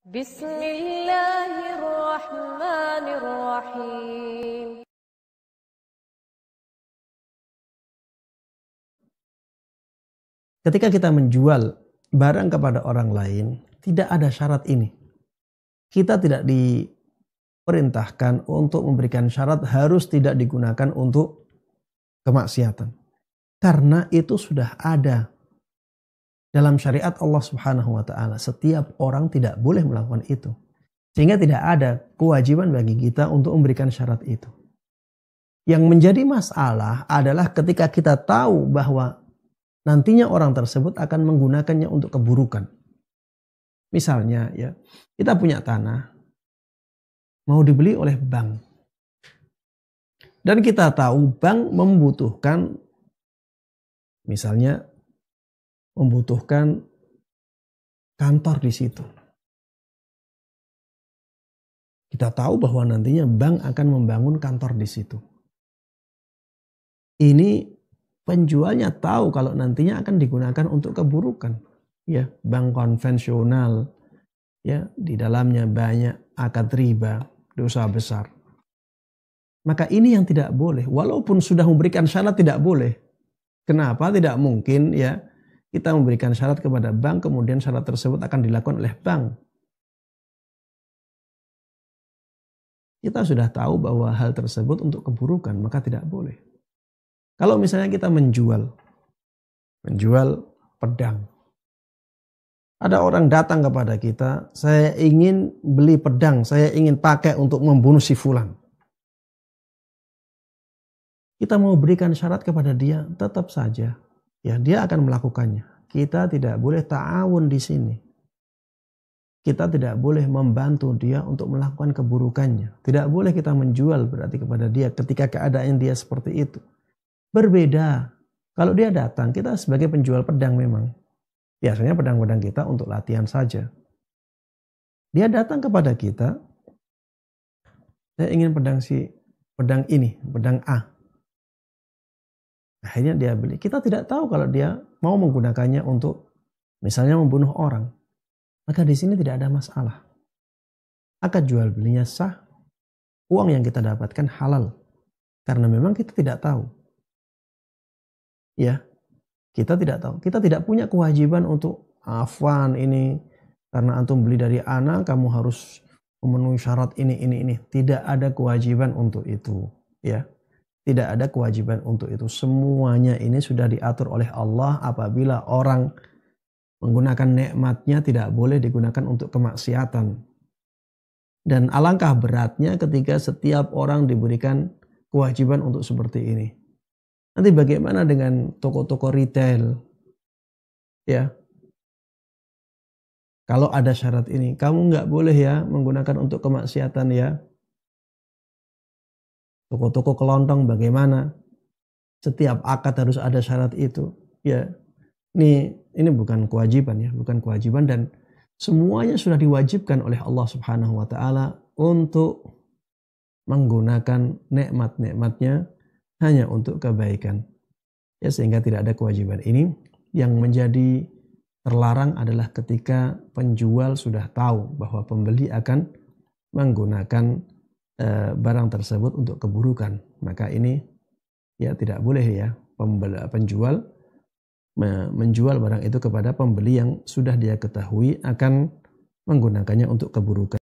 Bismillahirrahmanirrahim. Ketika kita menjual barang kepada orang lain, tidak ada syarat ini. Kita tidak diperintahkan untuk memberikan syarat harus tidak digunakan untuk kemaksiatan. Karena itu sudah ada dalam syariat Allah Subhanahu wa taala. Setiap orang tidak boleh melakukan itu. Sehingga tidak ada kewajiban bagi kita untuk memberikan syarat itu. Yang menjadi masalah adalah ketika kita tahu bahwa nantinya orang tersebut akan menggunakannya untuk keburukan. Misalnya ya, kita punya tanah mau dibeli oleh bank. Dan kita tahu bank membutuhkan misalnya membutuhkan kantor di situ. Kita tahu bahwa nantinya bank akan membangun kantor di situ. Ini penjualnya tahu kalau nantinya akan digunakan untuk keburukan. Ya, bank konvensional, ya, di dalamnya banyak akad riba, dosa besar. Maka ini yang tidak boleh. Walaupun sudah memberikan syarat tidak boleh. Kenapa? Tidak mungkin ya kita memberikan syarat kepada bank kemudian syarat tersebut akan dilakukan oleh bank. Kita sudah tahu bahwa hal tersebut untuk keburukan, maka tidak boleh. Kalau misalnya kita menjual pedang. Ada orang datang kepada kita, saya ingin beli pedang, saya ingin pakai untuk membunuh si fulan. Kita mau berikan syarat kepada dia, tetap saja ya dia akan melakukannya. Kita tidak boleh ta'awun di sini. Kita tidak boleh membantu dia untuk melakukan keburukannya. Tidak boleh kita menjual berarti kepada dia ketika keadaan dia seperti itu. Berbeda. Kalau dia datang, kita sebagai penjual pedang memang. Biasanya pedang-pedang kita untuk latihan saja. Dia datang kepada kita, saya ingin pedang ini, pedang A. Akhirnya dia beli. Kita tidak tahu kalau dia mau menggunakannya untuk misalnya membunuh orang. Maka di sini tidak ada masalah. Akad jual belinya sah. Uang yang kita dapatkan halal. Karena memang kita tidak tahu. Ya, kita tidak tahu. Kita tidak punya kewajiban untuk afwan ini. Karena antum beli dari ana, kamu harus memenuhi syarat ini. Tidak ada kewajiban untuk itu. Ya, tidak ada kewajiban untuk itu. Semuanya ini sudah diatur oleh Allah apabila orang menggunakan nikmatnya tidak boleh digunakan untuk kemaksiatan. Dan alangkah beratnya ketika setiap orang diberikan kewajiban untuk seperti ini. Nanti bagaimana dengan toko-toko retail? Ya. Kalau ada syarat ini, kamu nggak boleh ya menggunakan untuk kemaksiatan ya. Toko-toko kelontong bagaimana? Setiap akad harus ada syarat itu. Ya. Ini bukan kewajiban ya, bukan kewajiban dan semuanya sudah diwajibkan oleh Allah Subhanahu wa taala untuk menggunakan nikmat-nikmatnya hanya untuk kebaikan. Ya, sehingga tidak ada kewajiban ini. Yang menjadi terlarang adalah ketika penjual sudah tahu bahwa pembeli akan menggunakan barang tersebut untuk keburukan. Maka ini ya tidak boleh ya penjual menjual barang itu kepada pembeli yang sudah dia ketahui akan menggunakannya untuk keburukan.